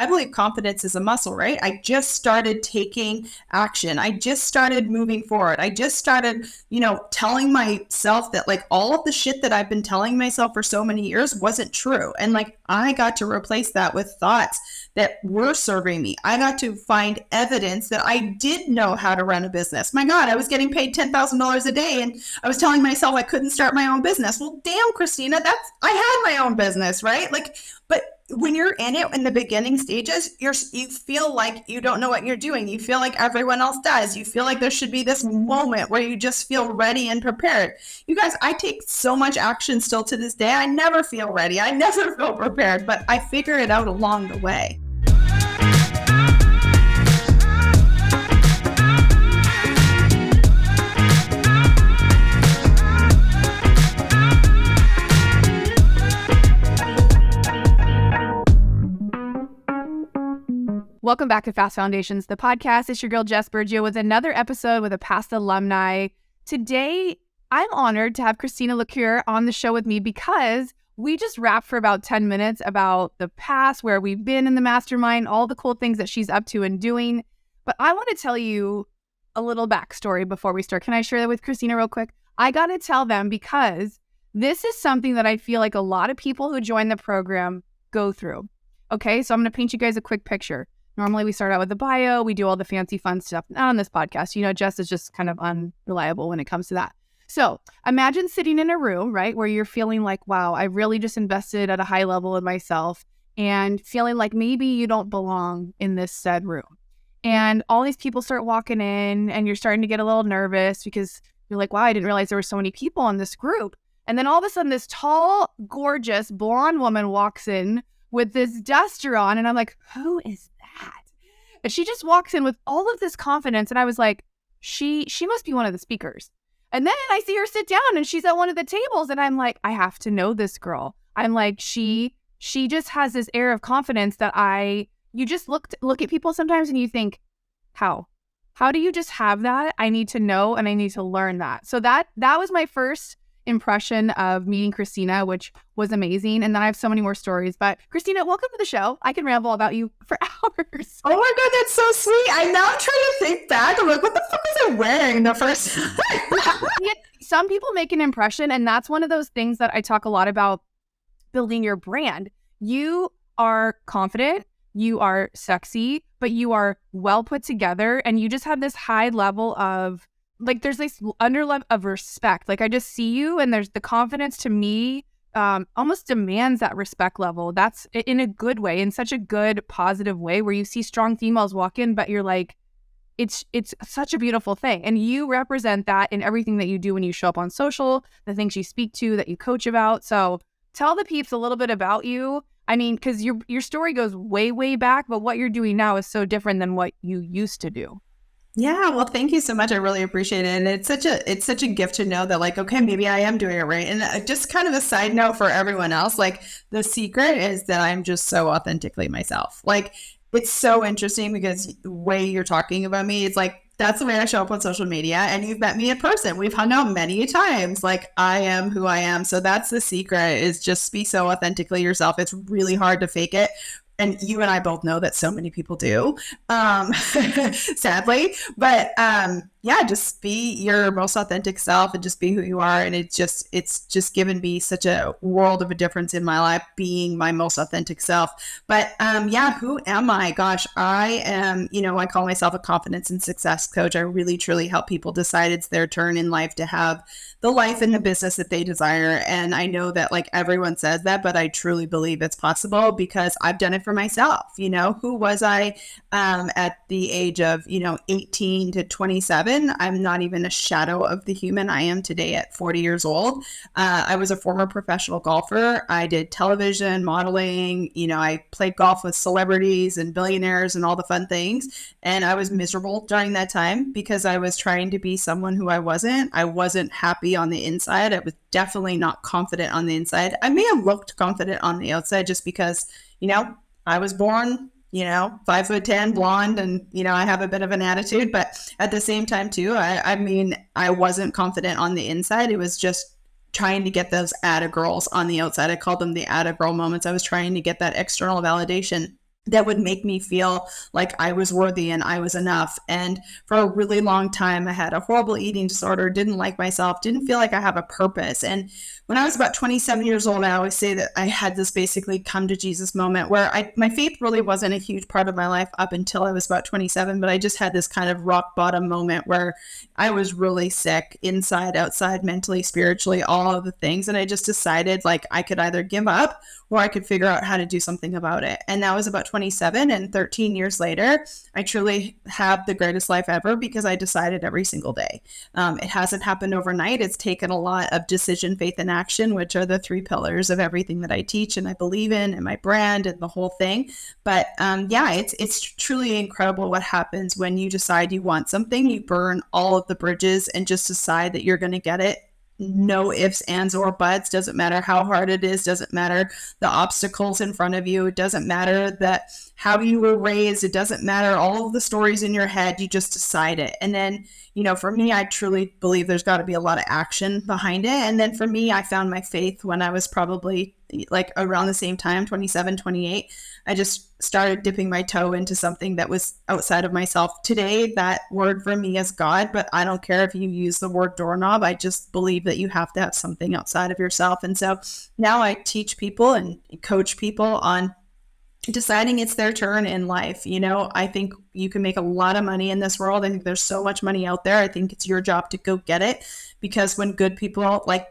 I believe confidence is a muscle, right? I just started taking action. I just started moving forward. I just started, telling myself that like all of the shit that I've been telling myself for so many years wasn't true. And like I got to replace that with thoughts that were serving me. I got to find evidence that I did know how to run a business. My God, I was getting paid $10,000 a day and I was telling myself I couldn't start my own business. Well, damn, Christina, I had my own business, right? Like, but when you're in it in the beginning stages, you feel like you don't know what you're doing. You feel like everyone else does. You feel like there should be this moment where you just feel ready and prepared. You guys, I take so much action still to this day. I never feel ready. I never feel prepared, but I figure it out along the way. Welcome back to Fast Foundations, the podcast. It's your girl, Jess Burgio, with another episode with a past alumni. Today, I'm honored to have Christina Lecuyer on the show with me because we just rapped for about 10 minutes about the past, where we've been in the mastermind, all the cool things that she's up to and doing. But I want to tell you a little backstory before we start. Can I share that with Christina real quick? I got to tell them because this is something that I feel like a lot of people who join the program go through. Okay, so I'm going to paint you guys a quick picture. Normally, we start out with the bio. We do all the fancy, fun stuff. Not on this podcast. Jess is just kind of unreliable when it comes to that. So imagine sitting in a room, right, where you're feeling like, wow, I really just invested at a high level in myself, and feeling like maybe you don't belong in this said room. And all these people start walking in, and you're starting to get a little nervous because you're like, wow, I didn't realize there were so many people in this group. And then all of a sudden, this tall, gorgeous, blonde woman walks in with this duster on, and I'm like, who is that? And she just walks in with all of this confidence, and I was like, she must be one of the speakers. And then I see her sit down, and she's at one of the tables, and I'm like, I have to know this girl. I'm like, she just has this air of confidence that you just look at people sometimes and you think, how do you just have that? I need to know, and I need to learn that. So that was my first impression of meeting Christina, which was amazing. And then I have so many more stories. But Christina, welcome to the show. I can ramble about you for hours. Oh my God, that's so sweet. I'm now trying to think back. I'm like, what the fuck was I wearing the first time? Some people make an impression, and that's one of those things that I talk a lot about, building your brand. You are confident, you are sexy, but you are well put together, and you just have this high level of, like, there's this underlevel of respect. Like, I just see you, and there's the confidence to me almost demands that respect level. That's in a good way, in such a good, positive way, where you see strong females walk in, but you're like, it's such a beautiful thing. And you represent that in everything that you do when you show up on social, the things you speak to, that you coach about. So tell the peeps a little bit about you. I mean, because your story goes way, way back, but what you're doing now is so different than what you used to do. Yeah, well, thank you so much. I really appreciate it. And it's such a gift to know that, like, okay, maybe I am doing it right. And just kind of a side note for everyone else, like, the secret is that I'm just so authentically myself. Like, it's so interesting because the way you're talking about me, it's like, that's the way I show up on social media. And you've met me in person. We've hung out many times. Like, I am who I am. So that's the secret, is just be so authentically yourself. It's really hard to fake it. And you and I both know that so many people do, sadly. But yeah, just be your most authentic self and just be who you are. And it's just given me such a world of a difference in my life, being my most authentic self. But yeah, who am I? Gosh, I am, I call myself a confidence and success coach. I really, truly help people decide it's their turn in life to have the life and the business that they desire. And I know that, like, everyone says that, but I truly believe it's possible because I've done it for myself. Who was I at the age of, 18 to 27? I'm not even a shadow of the human I am today at 40 years old. I was a former professional golfer. I did television, modeling. I played golf with celebrities and billionaires and all the fun things. And I was miserable during that time because I was trying to be someone who I wasn't. I wasn't happy on the inside. I was definitely not confident on the inside. I may have looked confident on the outside just because, I was born, 5'10", blonde, and, I have a bit of an attitude, but at the same time too, I wasn't confident on the inside. It was just trying to get those atta girls on the outside. I called them the atta girl moments. I was trying to get that external validation. that would make me feel like I was worthy and I was enough. And for a really long time, I had a horrible eating disorder, didn't like myself, didn't feel like I have a purpose. And when I was about 27 years old, I always say that I had this basically come to Jesus moment where my faith really wasn't a huge part of my life up until I was about 27, but I just had this kind of rock bottom moment where I was really sick inside, outside, mentally, spiritually, all of the things. And I just decided like I could either give up or I could figure out how to do something about it. And that was about 27, and 13 years later, I truly have the greatest life ever because I decided every single day. It hasn't happened overnight. It's taken a lot of decision, faith, and action, which are the three pillars of everything that I teach and I believe in, and my brand and the whole thing. But yeah, it's truly incredible what happens when you decide you want something. You burn all of the bridges and just decide that you're going to get it. No ifs, ands, or buts. Doesn't matter how hard it is. Doesn't matter the obstacles in front of you. It doesn't matter that how you were raised. It doesn't matter all of the stories in your head. You just decide it. And then, for me, I truly believe there's got to be a lot of action behind it. And then for me, I found my faith when I was probably like around the same time, 27, 28. I just started dipping my toe into something that was outside of myself. Today, that word for me is God, but I don't care if you use the word doorknob. I just believe that you have to have something outside of yourself. And so now I teach people and coach people on deciding it's their turn in life. I think you can make a lot of money in this world. I think there's so much money out there. I think it's your job to go get it, because when good people like,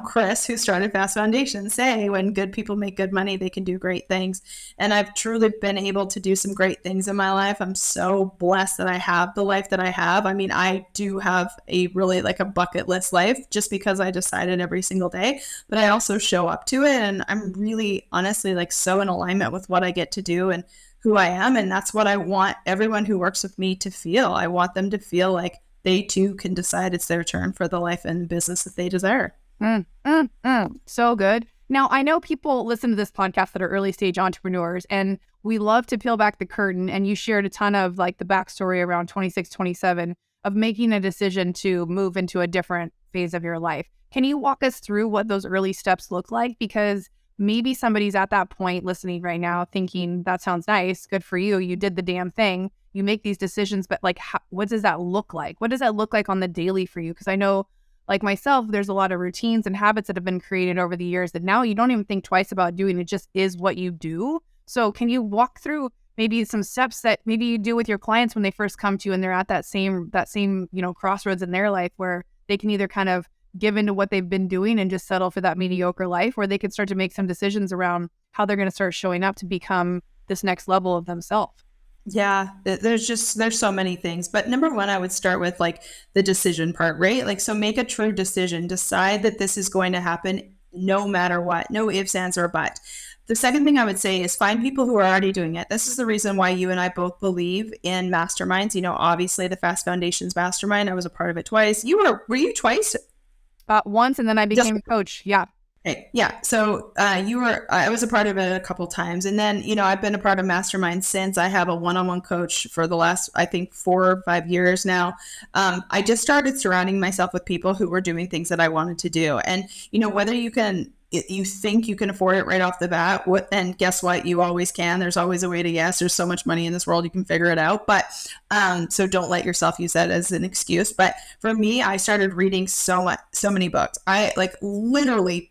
Chris, who started Fast Foundation, say when good people make good money, they can do great things. And I've truly been able to do some great things in my life. I'm so blessed that I have the life that I have. I mean, I do have a really like a bucket list life just because I decided every single day, but I also show up to it. And I'm really honestly like so in alignment with what I get to do and who I am. And that's what I want everyone who works with me to feel. I want them to feel like they too can decide it's their turn for the life and business that they desire. So good. Now, I know people listen to this podcast that are early stage entrepreneurs, and we love to peel back the curtain. And you shared a ton of like the backstory around 26, 27 of making a decision to move into a different phase of your life. Can you walk us through what those early steps look like? Because maybe somebody's at that point listening right now thinking, that sounds nice. Good for you. You did the damn thing. You make these decisions, but like, what does that look like? What does that look like on the daily for you? Because I know, like myself, there's a lot of routines and habits that have been created over the years that now you don't even think twice about doing. It just is what you do. So can you walk through maybe some steps that maybe you do with your clients when they first come to you and they're at that same, crossroads in their life where they can either kind of give into what they've been doing and just settle for that mediocre life, or they could start to make some decisions around how they're going to start showing up to become this next level of themselves? Yeah, there's so many things. But number one, I would start with like the decision part, right? Like, so make a true decision, decide that this is going to happen no matter what, no ifs, ands, or buts. The second thing I would say is find people who are already doing it. This is the reason why you and I both believe in masterminds. Obviously the Fast Foundation's mastermind, I was a part of it twice. Were you twice? Once, and then I became a coach. Yeah. Okay. Yeah. So I was a part of it a couple times. And then, I've been a part of mastermind since. I have a one-on-one coach for the last, I think, 4 or 5 years now. I just started surrounding myself with people who were doing things that I wanted to do. And, whether you think you can afford it right off the bat, and guess what? You always can. There's always a way to yes. There's so much money in this world, you can figure it out. But so don't let yourself use that as an excuse. But for me, I started reading so many books. I like literally,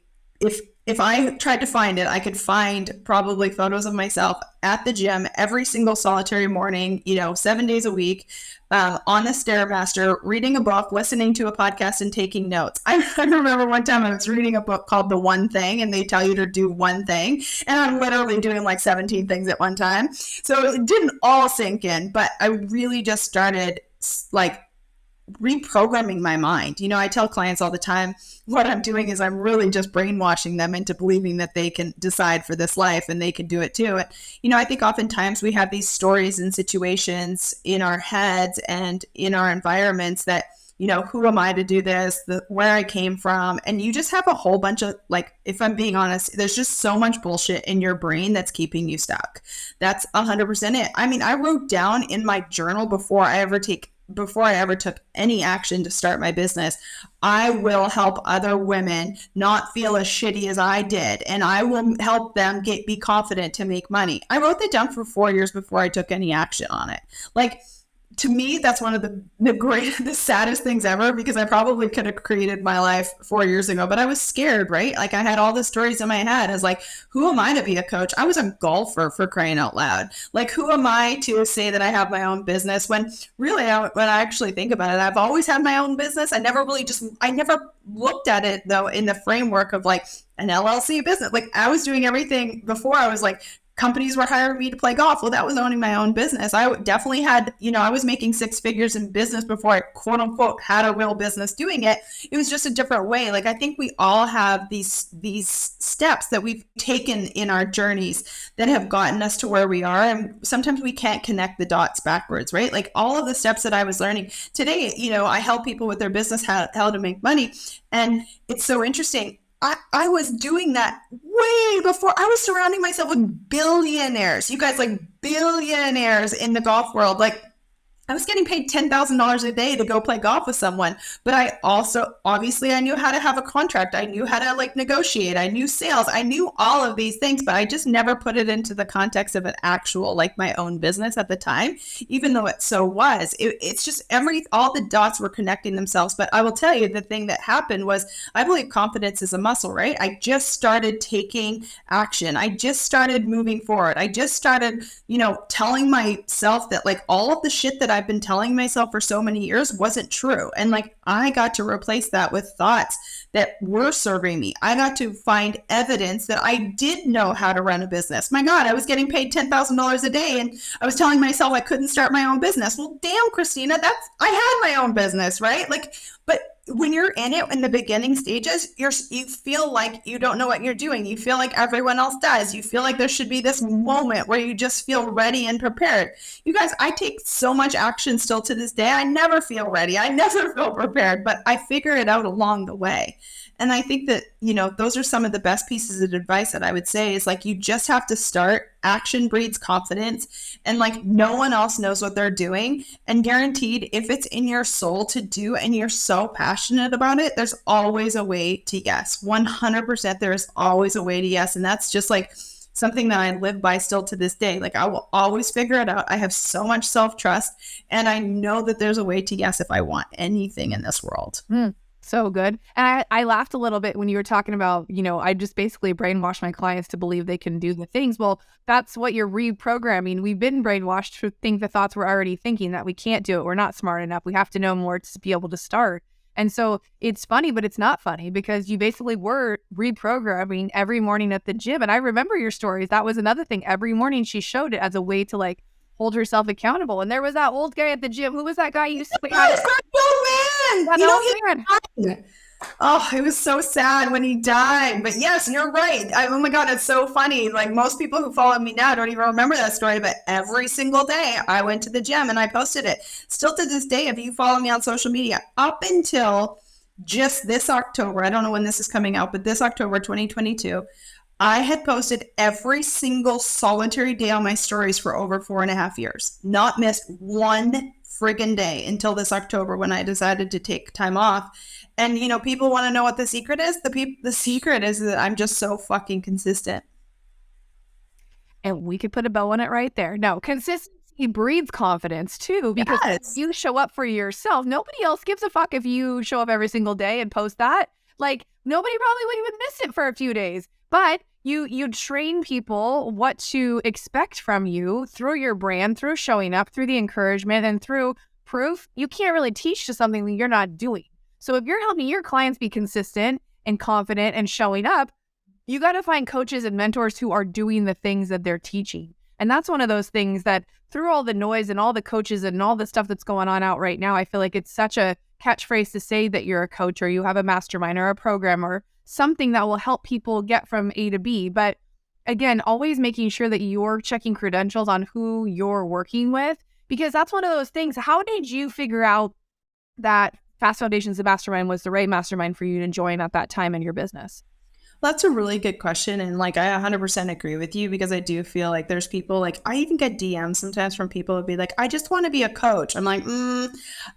if I tried to find it, I could find probably photos of myself at the gym every single solitary morning, 7 days a week, on the Stairmaster, reading a book, listening to a podcast, and taking notes. I remember one time I was reading a book called The One Thing, and they tell you to do one thing. And I'm literally doing like 17 things at one time. So it didn't all sink in, but I really just started like reprogramming my mind. I tell clients all the time, what I'm doing is I'm really just brainwashing them into believing that they can decide for this life and they can do it too. And, I think oftentimes we have these stories and situations in our heads and in our environments that, who am I to do this, where I came from. And you just have a whole bunch of, like, if I'm being honest, there's just so much bullshit in your brain that's keeping you stuck. That's 100% it. I mean, I wrote down in my journal before I ever take before I ever took any action to start my business, I will help other women not feel as shitty as I did. And I will help them be confident to make money. I wrote that down for 4 years before I took any action on it. Like, to me, that's one of the saddest things ever, because I probably could have created my life 4 years ago, but I was scared, right? Like, I had all the stories in my head. I was like, who am I to be a coach? I was a golfer, for crying out loud. Like, who am I to say that I have my own business when really, when I actually think about it, I've always had my own business. I never looked at it though in the framework of like an LLC business. Like, I was doing everything before. I was like, companies were hiring me to play golf. Well, that was owning my own business. I definitely had, I was making 6 figures in business before I quote unquote had a real business doing it. It was just a different way. Like, I think we all have these steps that we've taken in our journeys that have gotten us to where we are. And sometimes we can't connect the dots backwards, right? Like, all of the steps that I was learning today, I help people with their business, how to make money. And it's so interesting. I was doing that way before. I was surrounding myself with billionaires. You guys, like, billionaires in the golf world. Like, I was getting paid $10,000 a day to go play golf with someone. But I also, obviously, I knew how to have a contract. I knew how to like negotiate. I knew sales. I knew all of these things, but I just never put it into the context of an actual, like, my own business at the time, even though it so was. It's just all the dots were connecting themselves. But I will tell you, the thing that happened was, I believe confidence is a muscle, right? I just started taking action. I just started moving forward. I just started, telling myself that, like, all of the shit that I've been telling myself for so many years wasn't true. And like, I got to replace that with thoughts that were serving me. I got to find evidence that I did know how to run a business. My God, I was getting paid $10,000 a day and I was telling myself I couldn't start my own business. Well, damn, Christina, I had my own business, right? Like, but when you're in it in the beginning stages, you feel like you don't know what you're doing. You feel like everyone else does. You feel like there should be this moment where you just feel ready and prepared. You guys, I take so much action still to this day. I never feel ready. I never feel prepared, but I figure it out along the way. And I think that, those are some of the best pieces of advice that I would say is, like, you just have to start. Action breeds confidence, and like, no one else knows what they're doing. And guaranteed, if it's in your soul to do and you're so passionate about it, there's always a way to yes. 100%, there is always a way to yes. And that's just like something that I live by still to this day. Like, I will always figure it out. I have so much self-trust, and I know that there's a way to yes if I want anything in this world. So good. And I laughed a little bit when you were talking about, I just basically brainwash my clients to believe they can do the things. Well, that's what you're reprogramming. We've been brainwashed to think the thoughts we're already thinking, that we can't do it. We're not smart enough. We have to know more to be able to start. And so it's funny, but it's not funny, because you basically were reprogramming every morning at the gym. And I remember your stories. That was another thing. Every morning she showed it as a way to like hold herself accountable. And there was that old guy at the gym. Who was that guy you said? Oh, it was so sad when he died. But yes, you're right. Oh my God, it's so funny. Like, most people who follow me now don't even remember that story. But every single day I went to the gym and I posted it. Still to this day, if you follow me on social media, up until just this October, I don't know when this is coming out, but this October 2022, I had posted every single solitary day on my stories for over 4.5 years. Not missed one friggin' day until this October, when I decided to take time off. And, people want to know what the secret is. The secret is that I'm just so fucking consistent. And we could put a bow on it right there. No, consistency breeds confidence too, because yes. You show up for yourself. Nobody else gives a fuck if you show up every single day and post that. Like, nobody probably would even miss it for a few days. But you train people what to expect from you through your brand, through showing up, through the encouragement, and through proof. You can't really teach to something that you're not doing. So if you're helping your clients be consistent and confident and showing up, you got to find coaches and mentors who are doing the things that they're teaching. And that's one of those things that, through all the noise and all the coaches and all the stuff that's going on out right now, I feel like it's such a catchphrase to say that you're a coach or you have a mastermind or a program or something that will help people get from A to B. But again, always making sure that you're checking credentials on who you're working with, because that's one of those things. How did you figure out that Fast Foundations, the mastermind, was the right mastermind for you to join at that time in your business? That's a really good question. And like, I 100% agree with you because I do feel like there's people like, I even get DMs sometimes from people who be like, I just want to be a coach. I'm like,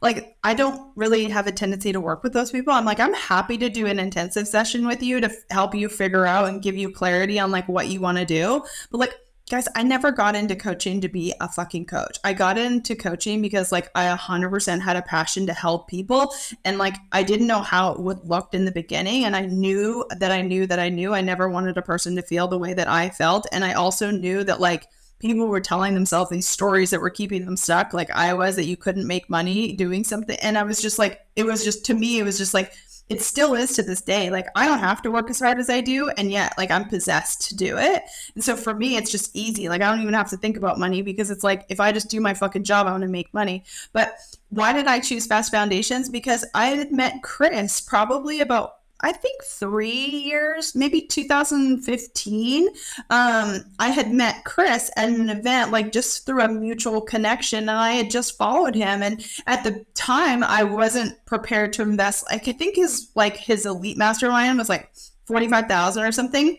like, I don't really have a tendency to work with those people. I'm like, I'm happy to do an intensive session with you to help you figure out and give you clarity on like what you want to do. But like, guys, I never got into coaching to be a fucking coach. I got into coaching because like I 100% had a passion to help people. And like, I didn't know how it would look in the beginning. And I knew that I knew that I knew I never wanted a person to feel the way that I felt. And I also knew that like people were telling themselves these stories that were keeping them stuck. Like I was, that you couldn't make money doing something. And I was just like, it was just, to me, it was just like, it still is to this day. Like I don't have to work as hard as I do, and yet like I'm possessed to do it. And so for me, it's just easy. Like I don't even have to think about money because it's like if I just do my fucking job, I want to make money. But why did I choose Fast Foundations? Because I had met Chris probably about, I think 3 years, maybe 2015. I had met Chris at an event, like just through a mutual connection, and I had just followed him. And at the time, I wasn't prepared to invest. Like I think his elite mastermind was like 45,000 or something,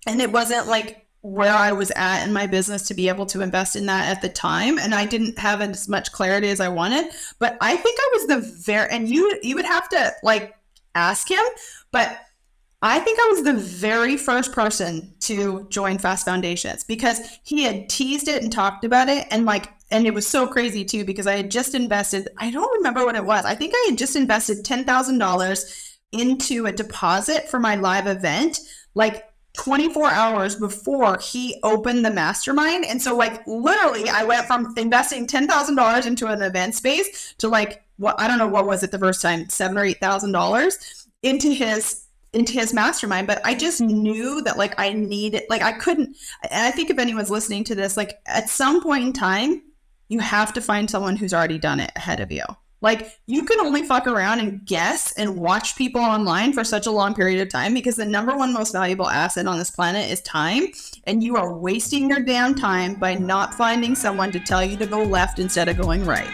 and it wasn't like where I was at in my business to be able to invest in that at the time. And I didn't have as much clarity as I wanted. But I think I was and you would have to like ask him, but I think I was the very first person to join Fast Foundations because he had teased it and talked about it. And it was so crazy too, because I had just invested, I don't remember what it was. I think I had just invested $10,000 into a deposit for my live event, like 24 hours before he opened the mastermind. And so like literally I went from investing $10,000 into an event space to like, what, I don't know, what was it the first time, $7,000 or $8,000 into his mastermind. But I just knew that like I needed, like I couldn't, and I think if anyone's listening to this, like at some point in time, you have to find someone who's already done it ahead of you. Like you can only fuck around and guess and watch people online for such a long period of time because the number one most valuable asset on this planet is time. And you are wasting your damn time by not finding someone to tell you to go left instead of going right.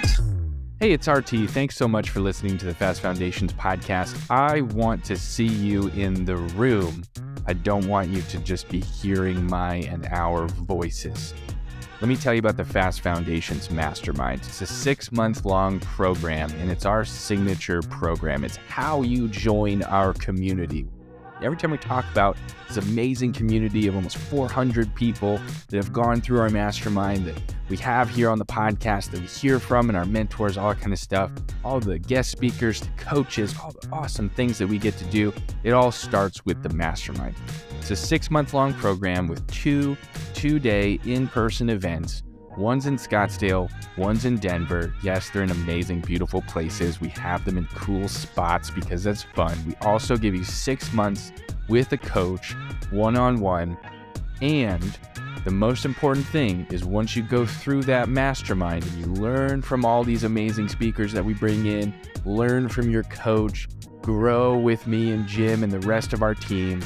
Hey, it's RT. Thanks so much for listening to the Fast Foundations podcast. I want to see you in the room. I don't want you to just be hearing my and our voices. Let me tell you about the Fast Foundations Mastermind. It's a 6-month-long program, and it's our signature program. It's how you join our community. Every time we talk about this amazing community of almost 400 people that have gone through our mastermind that we have here on the podcast, that we hear from, and our mentors, all that kind of stuff, all the guest speakers, the coaches, all the awesome things that we get to do, it all starts with the mastermind. It's a 6-month-long program with two-day in-person events. One's in Scottsdale, one's in Denver. Yes, they're in amazing, beautiful places. We have them in cool spots because that's fun. We also give you 6 months with a coach, one-on-one. And the most important thing is once you go through that mastermind and you learn from all these amazing speakers that we bring in, learn from your coach, grow with me and Jim and the rest of our team,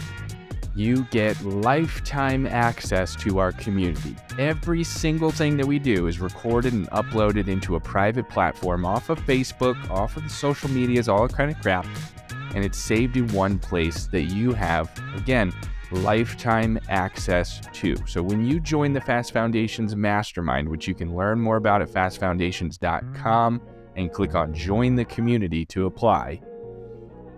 you get lifetime access to our community. Every single thing that we do is recorded and uploaded into a private platform off of Facebook, off of the social medias, all that kind of crap. And it's saved in one place that you have, again, lifetime access to. So when you join the Fast Foundations Mastermind, which you can learn more about at fastfoundations.com and click on Join the Community to apply.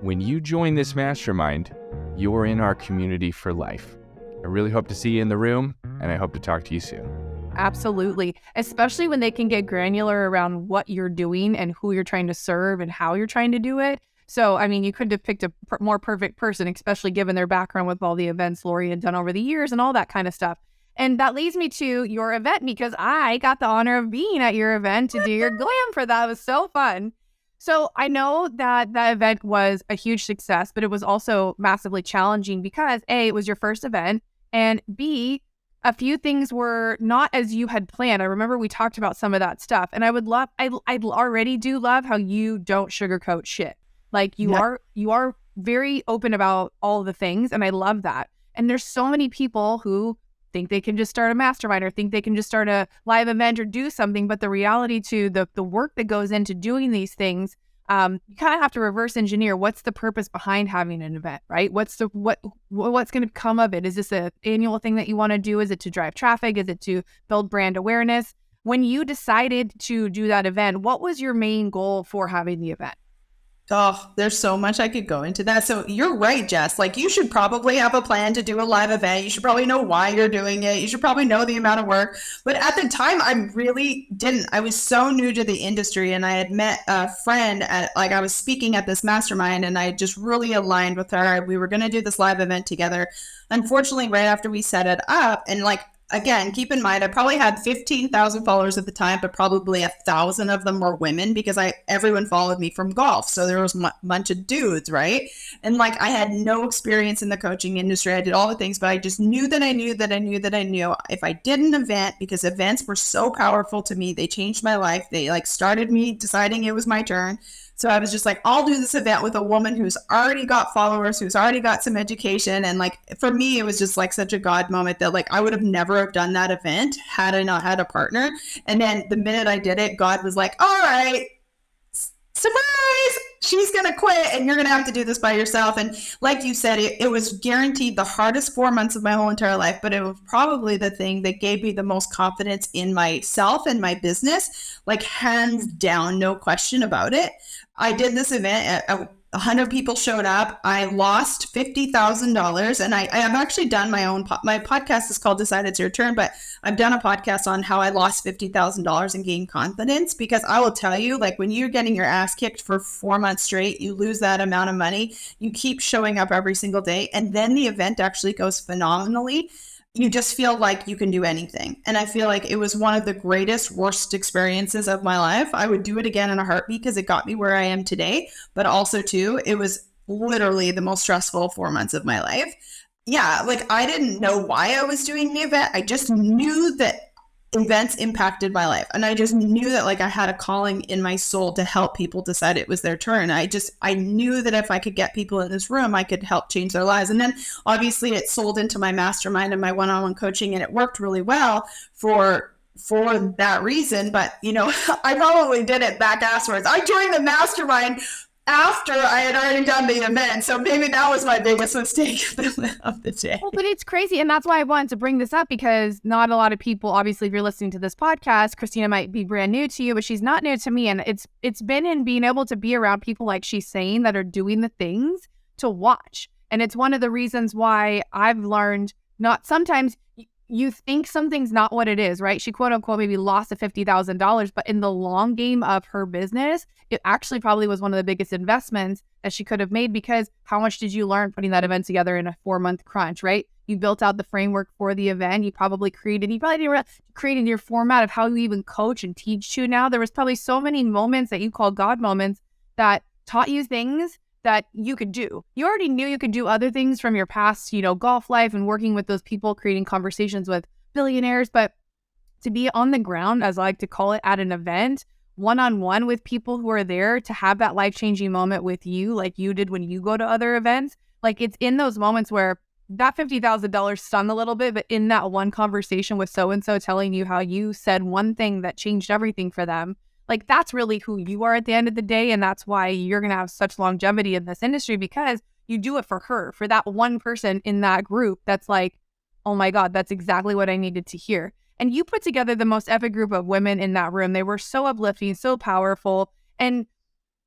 When you join this mastermind, you're in our community for life. I really hope to see you in the room, and I hope to talk to you soon. Absolutely. Especially when they can get granular around what you're doing and who you're trying to serve and how you're trying to do it. So, I mean, you couldn't have picked a more perfect person, especially given their background with all the events Lori had done over the years and all that kind of stuff. And that leads me to your event because I got the honor of being at your event to do your glam for that. It was so fun. So I know that that event was a huge success, but it was also massively challenging because A, it was your first event, and B, a few things were not as you had planned. I remember we talked about some of that stuff, and I already do love how you don't sugarcoat shit. Like you are very open about all the things, and I love that. And there's so many people who think they can just start a mastermind or think they can just start a live event or do something. But the reality to the work that goes into doing these things you kind of have to reverse engineer what's the purpose behind having an event, right? What's going to come of it? Is this an annual thing that you want to do? Is it to drive traffic? Is it to build brand awareness? When you decided to do that event, what was your main goal for having the event? Oh, there's so much I could go into that. So you're right, Jess. Like, you should probably have a plan to do a live event. You should probably know why you're doing it. You should probably know the amount of work. But at the time, I really didn't. I was so new to the industry, and I had met a friend at, like, I was speaking at this mastermind, and I just really aligned with her. We were going to do this live event together. Unfortunately, right after we set it up, and like, again, keep in mind, I probably had 15,000 followers at the time, but probably 1,000 of them were women because everyone followed me from golf. So there was a bunch of dudes, right? And like, I had no experience in the coaching industry. I did all the things, but I just knew that I knew if I did an event, because events were so powerful to me, they changed my life. They like started me deciding it was my turn. So I was just like, I'll do this event with a woman who's already got followers, who's already got some education. And like, for me, it was just like such a God moment that like, I would have never have done that event had I not had a partner. And then the minute I did it, God was like, all right, surprise, she's going to quit and you're going to have to do this by yourself. And like you said, it was guaranteed the hardest 4 months of my whole entire life, but it was probably the thing that gave me the most confidence in myself and my business, like hands down, no question about it. I did this event, 100 people showed up. I lost $50,000, and I have actually done my podcast is called Decide It's Your Turn, but I've done a podcast on how I lost $50,000 and gained confidence, because I will tell you, like, when you're getting your ass kicked for 4 months straight, you lose that amount of money, you keep showing up every single day, and then the event actually goes phenomenally. You just feel like you can do anything. And I feel like it was one of the greatest, worst experiences of my life. I would do it again in a heartbeat because it got me where I am today. But also, too, it was literally the most stressful 4 months of my life. Yeah, like, I didn't know why I was doing the event. I just knew that events impacted my life. And I just knew that like I had a calling in my soul to help people decide it was their turn. I knew that if I could get people in this room, I could help change their lives. And then obviously it sold into my mastermind and my one-on-one coaching, and it worked really well for that reason. But you know, I probably did it back afterwards. I joined the mastermind after I had already done the event. So maybe that was my biggest mistake of the day. Well, but it's crazy. And that's why I wanted to bring this up, because not a lot of people, obviously, if you're listening to this podcast, Christina might be brand new to you, but she's not new to me. And it's been in being able to be around people like she's saying that are doing the things to watch. And it's one of the reasons why I've learned not sometimes you think something's not what it is, right? She quote unquote maybe lost $50,000, but in the long game of her business, it actually probably was one of the biggest investments that she could have made, because how much did you learn putting that event together in a 4-month crunch, right? You built out the framework for the event. You probably created your format of how you even coach and teach to now. There was probably so many moments that you call God moments that taught you things that you could do. You already knew you could do other things from your past, golf life and working with those people, creating conversations with billionaires, but to be on the ground, as I like to call it, at an event, one-on-one with people who are there to have that life-changing moment with you, like you did when you go to other events, like it's in those moments where that $50,000 stung a little bit, but in that one conversation with so-and-so telling you how you said one thing that changed everything for them, like that's really who you are at the end of the day. And that's why you're going to have such longevity in this industry, because you do it for her, for that one person in that group that's like, oh my God, that's exactly what I needed to hear. And you put together the most epic group of women in that room. They were so uplifting, so powerful. And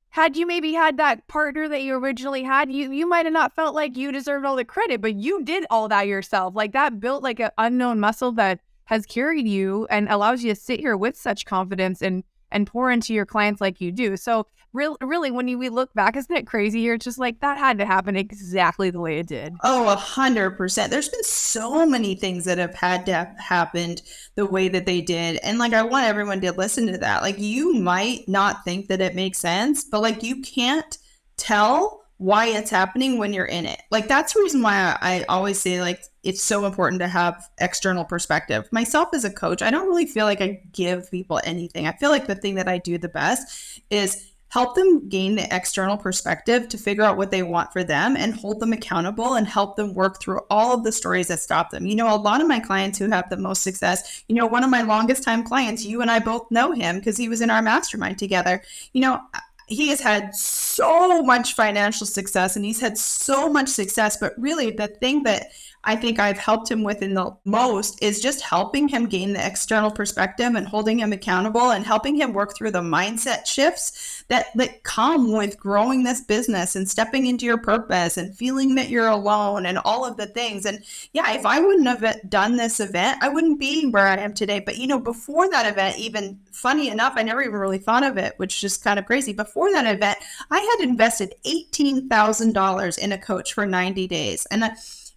had you maybe had that partner that you originally had, you might have not felt like you deserved all the credit, but you did all that yourself. Like that built like an unknown muscle that has carried you and allows you to sit here with such confidence and pour into your clients like you do. So really, when we look back, isn't it crazy? You're just like, that had to happen exactly the way it did. Oh, 100%. There's been so many things that have had to have happened the way that they did. And like, I want everyone to listen to that. Like, you might not think that it makes sense, but like, you can't tell why it's happening when you're in it. Like, that's the reason why I always say, like, it's so important to have external perspective. Myself as a coach, I don't really feel like I give people anything. I feel like the thing that I do the best is help them gain the external perspective to figure out what they want for them and hold them accountable and help them work through all of the stories that stop them. A lot of my clients who have the most success, one of my longest time clients, you and I both know him because he was in our mastermind together. he has had so much financial success and he's had so much success. But really, the thing that I think I've helped him with in the most is just helping him gain the external perspective and holding him accountable and helping him work through the mindset shifts that come with growing this business and stepping into your purpose and feeling that you're alone and all of the things. And yeah, if I wouldn't have done this event, I wouldn't be where I am today. But, before that event, even funny enough, I never even really thought of it, which is just kind of crazy. Before that event, I had invested $18,000 in a coach for 90 days. And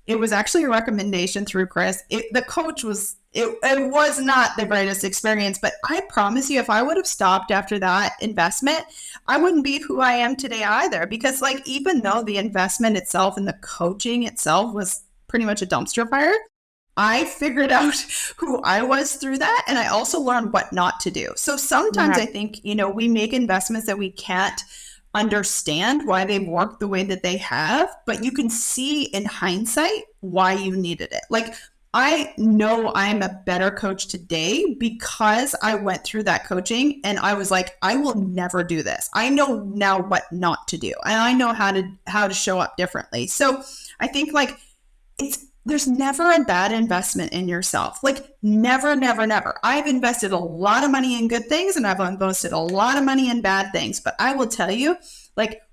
it was actually a recommendation through Chris. The coach was, it was not the greatest experience, but I promise you, if I would have stopped after that investment, I wouldn't be who I am today either. Because even though the investment itself and the coaching itself was pretty much a dumpster fire, I figured out who I was through that. And I also learned what not to do. So sometimes I think, we make investments that we can't understand why they've worked the way that they have, but you can see in hindsight why you needed it. I know I'm a better coach today because I went through that coaching and I was like, I will never do this. I know now what not to do. And I know how to show up differently. So I think there's never a bad investment in yourself. Never, never, never. I've invested a lot of money in good things and I've invested a lot of money in bad things. But I will tell you,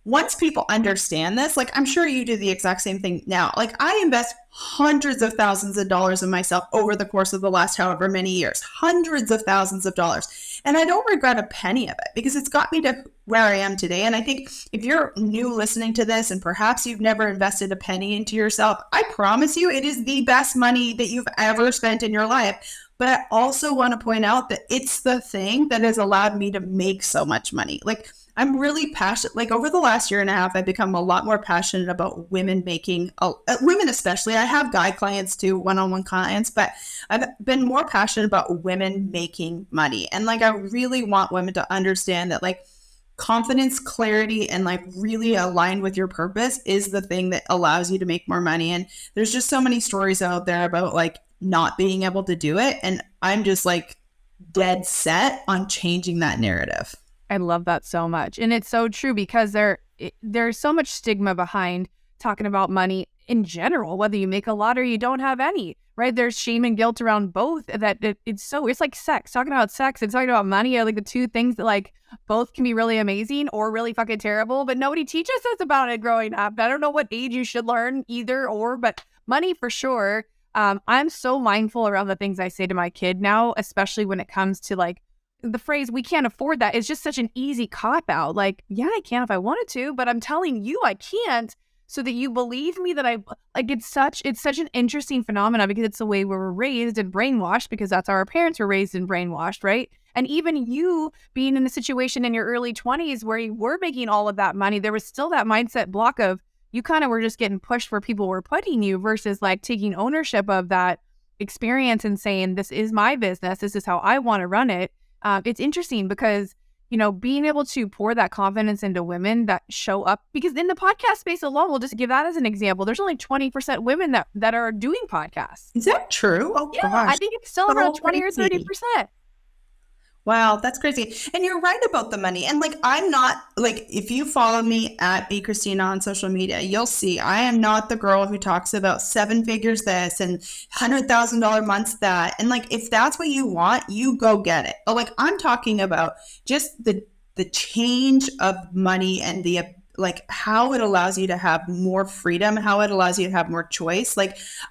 once people understand this, I'm sure you do the exact same thing now. I invest hundreds of thousands of dollars in myself over the course of the last however many years, hundreds of thousands of dollars. And I don't regret a penny of it because it's got me to where I am today. And I think if you're new listening to this and perhaps you've never invested a penny into yourself, I promise you it is the best money that you've ever spent in your life. But I also want to point out that it's the thing that has allowed me to make so much money. I'm really passionate. Over the last year and a half, I've become a lot more passionate about women making, women especially. I have guy clients too, one-on-one clients, but I've been more passionate about women making money. And I really want women to understand that confidence, clarity, and really aligned with your purpose is the thing that allows you to make more money. And there's just so many stories out there about not being able to do it. And I'm just dead set on changing that narrative. I love that so much. And it's so true because there's so much stigma behind talking about money in general, whether you make a lot or you don't have any, right? There's shame and guilt around both that it's like sex. Talking about sex and talking about money are the two things that both can be really amazing or really fucking terrible, but nobody teaches us about it growing up. I don't know what age you should learn either or, but money for sure. I'm so mindful around the things I say to my kid now, especially when it comes to the phrase, we can't afford that, is just such an easy cop out. Yeah, I can if I wanted to, but I'm telling you I can't so that you believe me that it's such an interesting phenomenon because it's the way we were raised and brainwashed because that's how our parents were raised and brainwashed, right? And even you being in a situation in your early 20s where you were making all of that money, there was still that mindset block of you kind of were just getting pushed where people were putting you versus taking ownership of that experience and saying, this is my business. This is how I want to run it. It's interesting because, being able to pour that confidence into women that show up, because in the podcast space alone, we'll just give that as an example. There's only 20% women that are doing podcasts. Is that true? Oh, yeah, gosh. I think it's still around 20 or 30%. Wow, that's crazy. And you're right about the money. And I'm not if you follow me at Be Christina on social media, you'll see I am not the girl who talks about 7 figures this and $100,000 months that. And if that's what you want, you go get it. But I'm talking about just the change of money and the how it allows you to have more freedom, how it allows you to have more choice.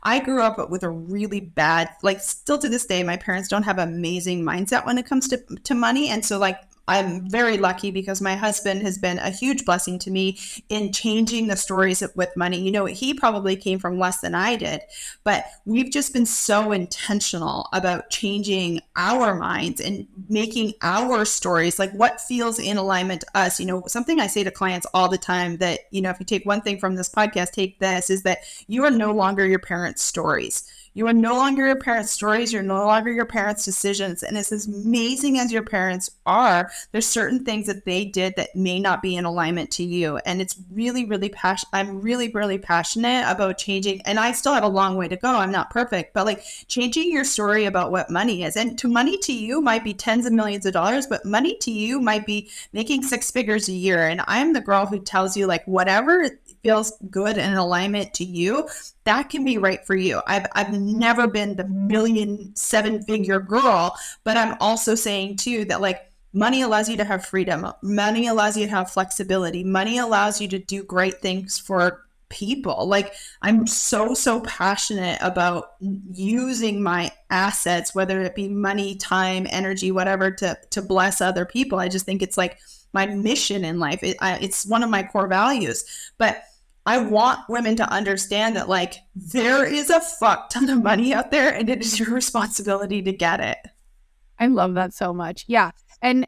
I grew up with a really bad, still to this day, my parents don't have amazing mindset when it comes to money. And so I'm very lucky because my husband has been a huge blessing to me in changing the stories with money. He probably came from less than I did, but we've just been so intentional about changing our minds and making our stories what feels in alignment to us. Something I say to clients all the time that, if you take one thing from this podcast, take this, is that you are no longer your parents' stories. You are no longer your parents' stories. You're no longer your parents' decisions. And as amazing as your parents are, there's certain things that they did that may not be in alignment to you. And it's really, really I'm really, really passionate about changing. And I still have a long way to go. I'm not perfect, but like changing your story about what money is. And money to you might be tens of millions of dollars, but money to you might be making 6 figures a year. And I'm the girl who tells you like whatever feels good and in alignment to you, that can be right for you. I've never been the 7-figure girl, but I'm also saying too that like money allows you to have freedom. Money allows you to have flexibility. Money allows you to do great things for people. Like I'm so passionate about using my assets, whether it be money, time, energy, whatever, to bless other people. I just think it's like my mission in life. It's one of my core values. But I want women to understand that like there is a fuck ton of money out there and it is your responsibility to get it. I love that so much. Yeah. And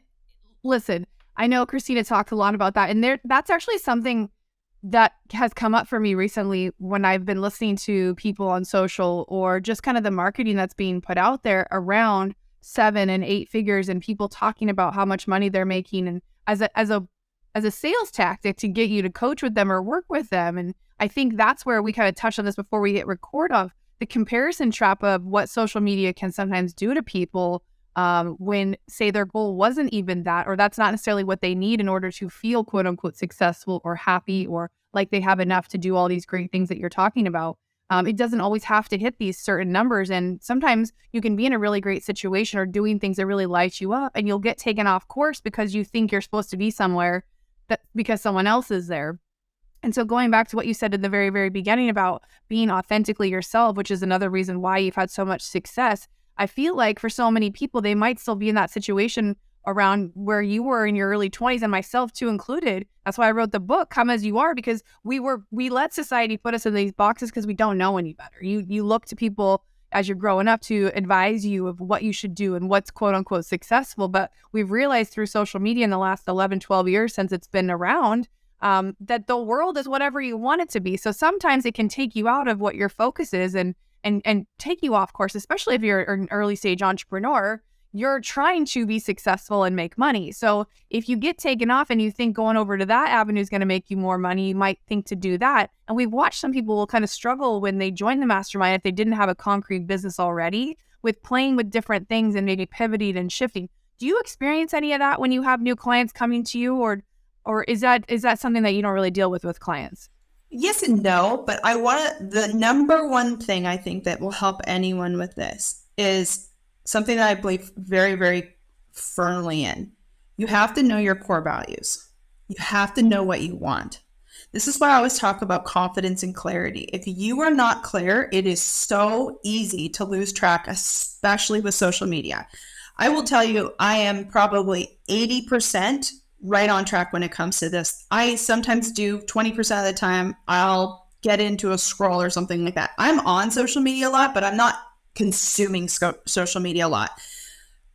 listen, I know Christina talked a lot about that. And that's actually something that has come up for me recently when I've been listening to people on social or just kind of the marketing that's being put out there around 7 and 8 figures and people talking about how much money they're making and as a sales tactic to get you to coach with them or work with them. And I think that's where we kind of touched on this before we hit record of the comparison trap of what social media can sometimes do to people when, say, their goal wasn't even that, or that's not necessarily what they need in order to feel quote unquote successful or happy or like they have enough to do all these great things that you're talking about. It doesn't always have to hit these certain numbers. And sometimes you can be in a really great situation or doing things that really light you up and you'll get taken off course because you think you're supposed to be somewhere that because someone else is there. And so going back to what you said in the very, very beginning about being authentically yourself, which is another reason why you've had so much success, I feel like for so many people, they might still be in that situation around where you were in your early 20s and myself too included. That's why I wrote the book, Come As You Are, because we let society put us in these boxes because we don't know any better. You look to people as you're growing up to advise you of what you should do and what's quote unquote successful. But we've realized through social media in the last 11, 12 years since it's been around, that the world is whatever you want it to be. So sometimes it can take you out of what your focus is and take you off course, especially if you're an early stage entrepreneur. You're trying to be successful and make money. So if you get taken off and you think going over to that avenue is going to make you more money, you might think to do that. And we've watched some people will kind of struggle when they join the mastermind if they didn't have a concrete business already with playing with different things and maybe pivoting and shifting. Do you experience any of that when you have new clients coming to you, or is that something that you don't really deal with clients? Yes and no, but the number one thing I think that will help anyone with this is something that I believe very, very firmly in. You have to know your core values. You have to know what you want. This is why I always talk about confidence and clarity. If you are not clear, it is so easy to lose track, especially with social media. I will tell you, I am probably 80% right on track when it comes to this. I sometimes do 20% of the time, I'll get into a scroll or something like that. I'm on social media a lot, but I'm not consuming social media a lot.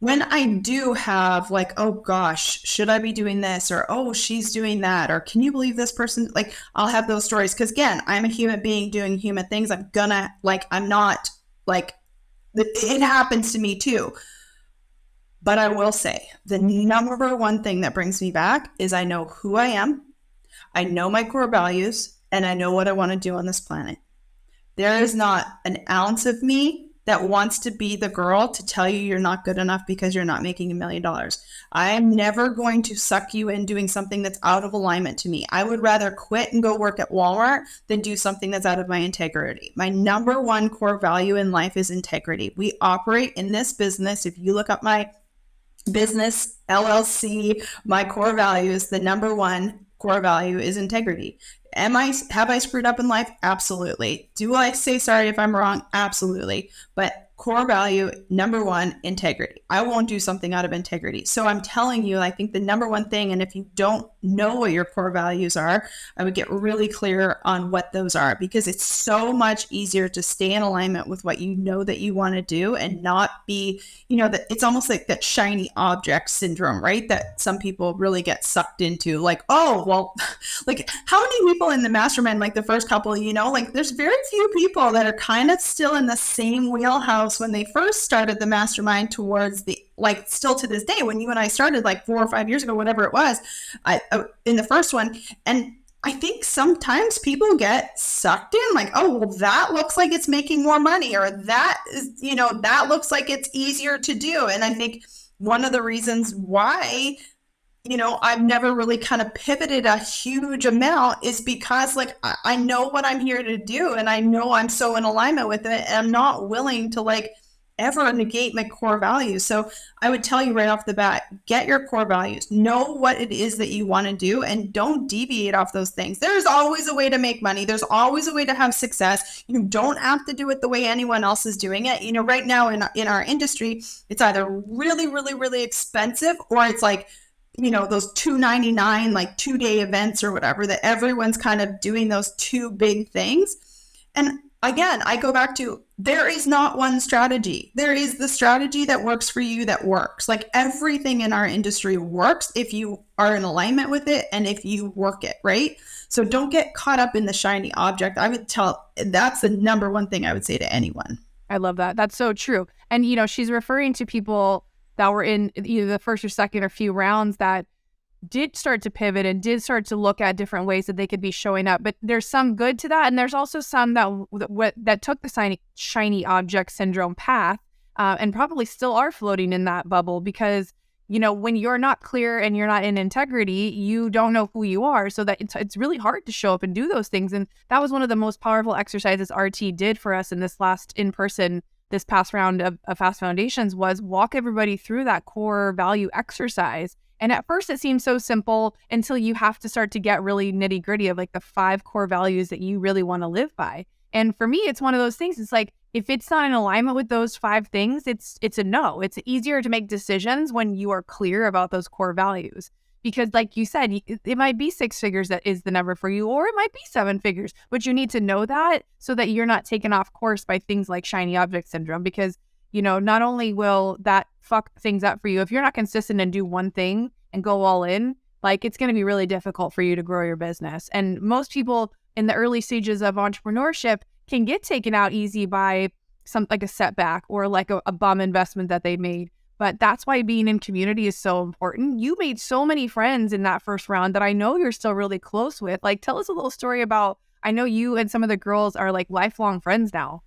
When I do have like, oh gosh, should I be doing this? Or, oh, she's doing that. Or can you believe this person? Like, I'll have those stories. Cause again, I'm a human being doing human things. I'm not like, it happens to me too. But I will say the number one thing that brings me back is I know who I am. I know my core values and I know what I want to do on this planet. There is not an ounce of me that wants to be the girl to tell you you're not good enough because you're not making $1 million. I'm never going to suck you in doing something that's out of alignment to me. I would rather quit and go work at Walmart than do something that's out of my integrity. My number one core value in life is integrity. We operate in this business. If you look up my business, LLC, my core values, the number one core value is integrity. Have I screwed up in life? Absolutely. Do I say sorry if I'm wrong? Absolutely. But core value, number one, integrity. I won't do something out of integrity. So I'm telling you, I think the number one thing, and if you don't know what your core values are, I would get really clear on what those are, because it's so much easier to stay in alignment with what you know that you want to do and not be, that it's almost like that shiny object syndrome, right? That some people really get sucked into, like, oh, well, like how many people in the mastermind, like the first couple, like there's very few people that are kind of still in the same wheelhouse when they first started the mastermind towards the, like, still to this day, when you and I started like 4 or 5 years ago, whatever it was, in the first one. And I think sometimes people get sucked in, like, oh, well, that looks like it's making more money, or that is, that looks like it's easier to do. And I think one of the reasons why, I've never really kind of pivoted a huge amount is because, like, I know what I'm here to do, and I know I'm so in alignment with it, and I'm not willing to, like, ever negate my core values. So I would tell you right off the bat, get your core values, know what it is that you want to do, and don't deviate off those things. There's always a way to make money. There's always a way to have success. You don't have to do it the way anyone else is doing it. Right now in our industry, it's either really, really, really expensive, or it's like, those $2.99, like 2-day events or whatever, that everyone's kind of doing those two big things. And again, I go back to, there is not one strategy. There is the strategy that works for you, that works. Like, everything in our industry works if you are in alignment with it and if you work it, right? So don't get caught up in the shiny object. That's the number one thing I would say to anyone. I love that. That's so true. And, she's referring to people that were in either the first or second or few rounds that did start to pivot and did start to look at different ways that they could be showing up. But there's some good to that. And there's also some that took the shiny object syndrome path and probably still are floating in that bubble, because, when you're not clear and you're not in integrity, you don't know who you are. So that it's really hard to show up and do those things. And that was one of the most powerful exercises RT did for us in this last in-person, this past round of Fast Foundations, was walk everybody through that core value exercise. And at first it seems so simple until you have to start to get really nitty gritty of, like, the 5 core values that you really want to live by. And for me, it's one of those things. It's like, if it's not in alignment with those 5 things, it's a no. It's easier to make decisions when you are clear about those core values. Because, like you said, it might be 6 figures that is the number for you, or it might be 7 figures, but you need to know that so that you're not taken off course by things like shiny object syndrome. Because, not only will that fuck things up for you, if you're not consistent and do one thing and go all in, like, it's going to be really difficult for you to grow your business. And most people in the early stages of entrepreneurship can get taken out easy by like a setback or like a bum investment that they made. But that's why being in community is so important. You made so many friends in that first round that I know you're still really close with. Like, tell us a little story about, I know you and some of the girls are like lifelong friends now.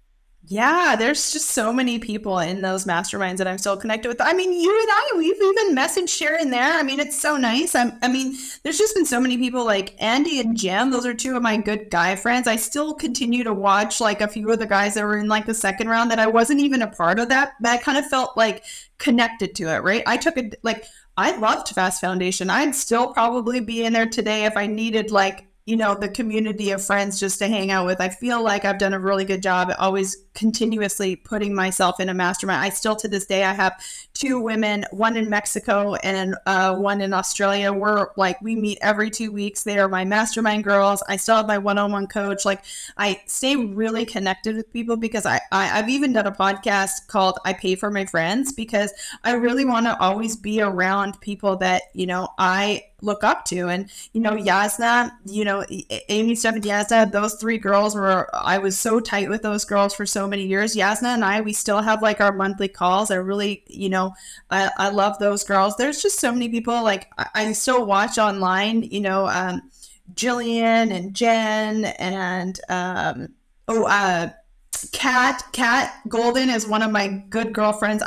Yeah, there's just so many people in those masterminds that I'm still connected with. I mean, you and I, we've even messaged here and there. I mean, it's so nice. There's just been so many people, like Andy and Jim. Those are 2 of my good guy friends. I still continue to watch, like, a few of the guys that were in, like, the second round that I wasn't even a part of that, but I kind of felt like connected to it, right? I loved Fast Foundation. I'd still probably be in there today if I needed, like, the community of friends just to hang out with. I feel like I've done a really good job at always continuously putting myself in a mastermind. I still, to this day, I have 2 women, one in Mexico and one in Australia. We meet every 2 weeks. They are my mastermind girls. I still have my one-on-one coach. Like, I stay really connected with people because I've even done a podcast called I Pay for My Friends, because I really want to always be around people that, I look up to. And, Yasna, Amy, Steph, and Yasna, those 3 girls I was so tight with those girls for so many years. Yasna and we still have, like, our monthly calls. I really, I love those girls. There's just so many people, like, I still watch online, Jillian and Jen and, Kat Golden is one of my good girlfriends.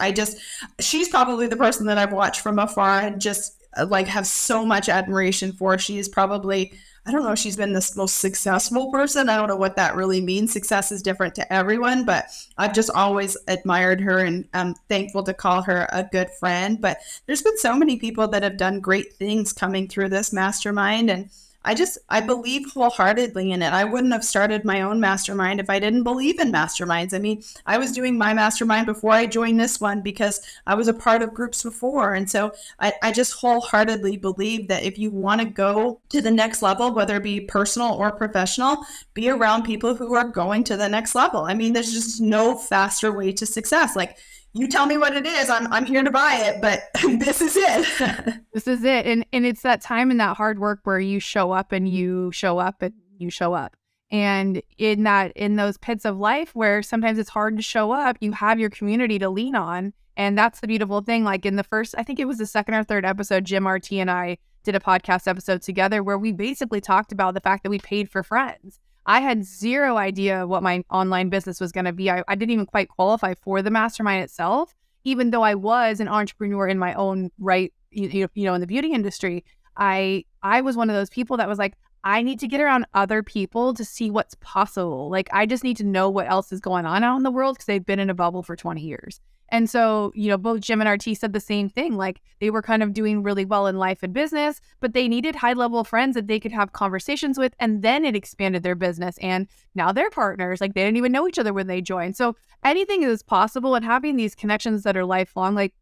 She's probably the person that I've watched from afar and just, like, have so much admiration for. She is probably, I don't know if she's been the most successful person. I don't know what that really means. Success is different to everyone, but I've just always admired her, and I'm thankful to call her a good friend. But there's been so many people that have done great things coming through this mastermind. And I believe wholeheartedly in it. I wouldn't have started my own mastermind if I didn't believe in masterminds. I mean, I was doing my mastermind before I joined this one because I was a part of groups before. And so I just wholeheartedly believe that if you want to go to the next level, whether it be personal or professional, be around people who are going to the next level. I mean, there's just no faster way to success. Like, you tell me what it is, I'm here to buy it, but this is it. This is it. And it's that time and that hard work where you show up and you show up and you show up. And in those pits of life where sometimes it's hard to show up, you have your community to lean on. And that's the beautiful thing. Like in the first, I think it was the second or third episode, Jim RT and I did a podcast episode together where we basically talked about the fact that we paid for friends. I had zero idea what my online business was going to be. I didn't even quite qualify for the mastermind itself, even though I was an entrepreneur in my own right, in the beauty industry. I was one of those people that was like, I need to get around other people to see what's possible. Like, I just need to know what else is going on out in the world because they've been in a bubble for 20 years. And so, both Jim and RT said the same thing. Like, they were kind of doing really well in life and business, but they needed high-level friends that they could have conversations with, and then it expanded their business. And now they're partners. Like, they didn't even know each other when they joined. So anything is possible, and having these connections that are lifelong, like,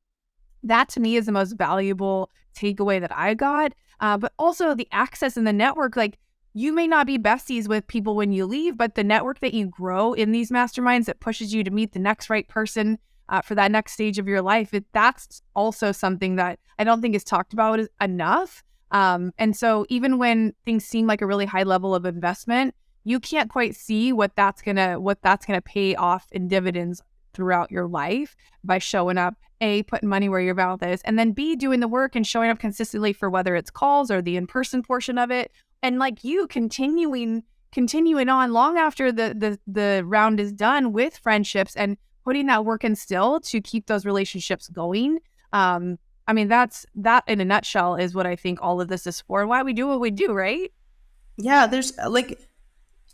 that to me is the most valuable takeaway that I got. But also the access and the network, like, you may not be besties with people when you leave, but the network that you grow in these masterminds that pushes you to meet the next right person for that next stage of your life, that's also something that I don't think is talked about enough. And so even when things seem like a really high level of investment, you can't quite see what that's gonna pay off in dividends throughout your life by showing up, A, putting money where your mouth is, and then B, doing the work and showing up consistently for whether it's calls or the in-person portion of it. And like you continuing on long after the round is done with friendships and putting that work in still to keep those relationships going. I mean, that in a nutshell is what I think all of this is for, why we do what we do, right? Yeah, there's like,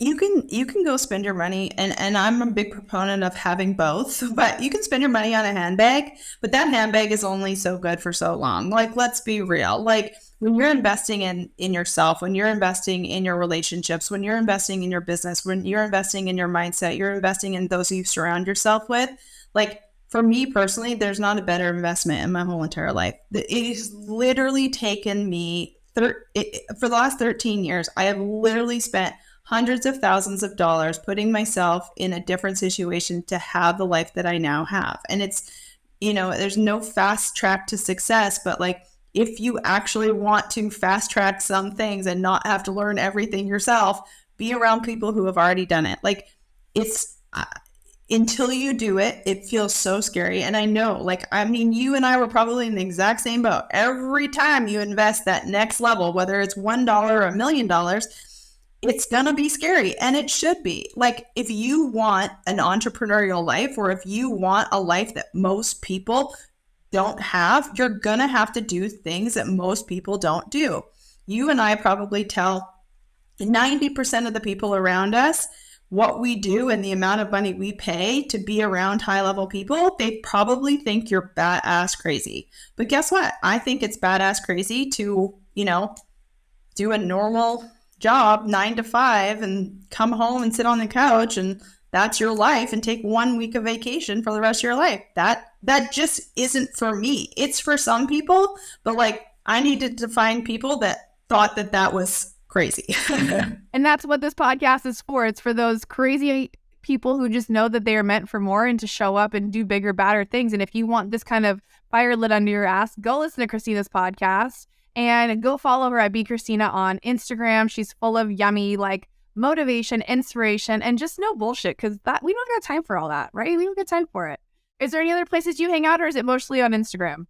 you can go spend your money, and I'm a big proponent of having both, but you can spend your money on a handbag, but that handbag is only so good for so long. Like, let's be real. Like, when you're investing in yourself, when you're investing in your relationships, when you're investing in your business, when you're investing in your mindset, you're investing in those you surround yourself with. Like, for me personally, there's not a better investment in my whole entire life. It has literally taken me for the last 13 years, I have literally spent hundreds of thousands of dollars putting myself in a different situation to have the life that I now have. And it's, there's no fast track to success, but like, if you actually want to fast track some things and not have to learn everything yourself, be around people who have already done it. Like, it's until you do it, it feels so scary. And I know, like, I mean, you and I were probably in the exact same boat. Every time you invest that next level, whether it's $1 or $1 million, it's going to be scary, and it should be. Like, if you want an entrepreneurial life, or if you want a life that most people don't have, you're going to have to do things that most people don't do. You and I probably tell 90% of the people around us what we do and the amount of money we pay to be around high-level people. They probably think you're badass crazy. But guess what? I think it's badass crazy to, do a normal job 9 to 5 and come home and sit on the couch, and that's your life, and take 1 week of vacation for the rest of your life. That just isn't for me. It's for some people, but like, I needed to find people that thought that was crazy. And that's what this podcast is for. It's for those crazy people who just know that they are meant for more and to show up and do bigger, badder things. And if you want this kind of fire lit under your ass, go listen to Christina's podcast. And go follow her at Christina on Instagram. She's full of yummy, like, motivation, inspiration, and just no bullshit, because we don't got time for all that, right? We don't got time for it. Is there any other places you hang out, or is it mostly on Instagram?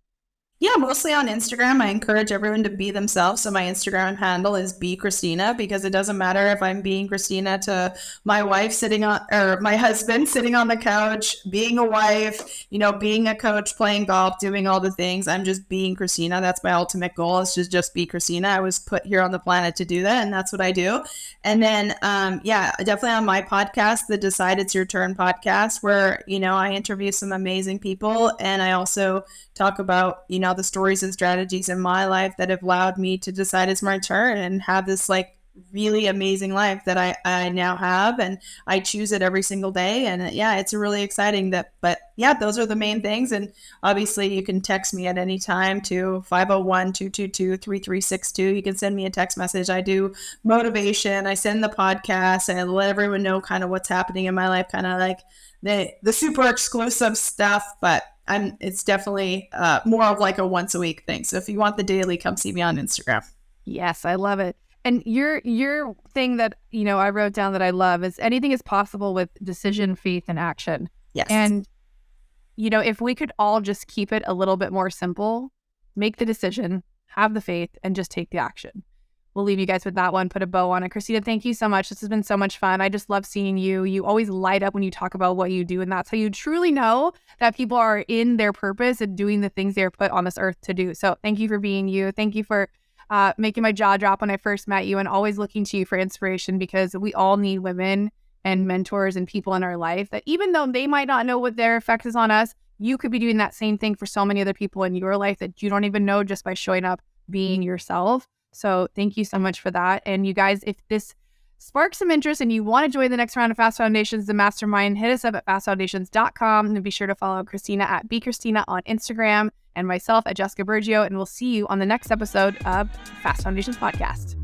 Yeah, mostly on Instagram. I encourage everyone to be themselves. So my Instagram handle is @Christina, because it doesn't matter if I'm being Christina to my wife or my husband sitting on the couch, being a wife, being a coach, playing golf, doing all the things. I'm just being Christina. That's my ultimate goal, is to just be Christina. I was put here on the planet to do that, and that's what I do. And then, definitely on my podcast, the Decide It's Your Turn podcast, where, I interview some amazing people. And I also talk about, now the stories and strategies in my life that have allowed me to decide it's my turn and have this like really amazing life that I now have, and I choose it every single day. And yeah, it's really exciting but yeah, those are the main things. And obviously you can text me at any time to 501-222-3362. You can send me a text message. I do motivation, I send the podcast, and I let everyone know kind of what's happening in my life, kind of like the super exclusive stuff, but it's definitely more of like a once a week thing. So if you want the daily, come see me on Instagram. Yes, I love it. And your thing that, I wrote down that I love is anything is possible with decision, faith, and action. Yes. And, if we could all just keep it a little bit more simple, make the decision, have the faith, and just take the action. We'll leave you guys with that one, put a bow on it. Christina, thank you so much. This has been so much fun. I just love seeing you. You always light up when you talk about what you do. And that's how you truly know that people are in their purpose and doing the things they're put on this earth to do. So thank you for being you. Thank you for making my jaw drop when I first met you, and always looking to you for inspiration, because we all need women and mentors and people in our life that, even though they might not know what their effect is on us, you could be doing that same thing for so many other people in your life that you don't even know, just by showing up, being yourself. So thank you so much for that. And you guys, if this sparks some interest and you want to join the next round of Fast Foundations, the mastermind, hit us up at fastfoundations.com, and be sure to follow Christina at BChristina on Instagram, and myself at Jessica Bergio, and we'll see you on the next episode of Fast Foundations Podcast.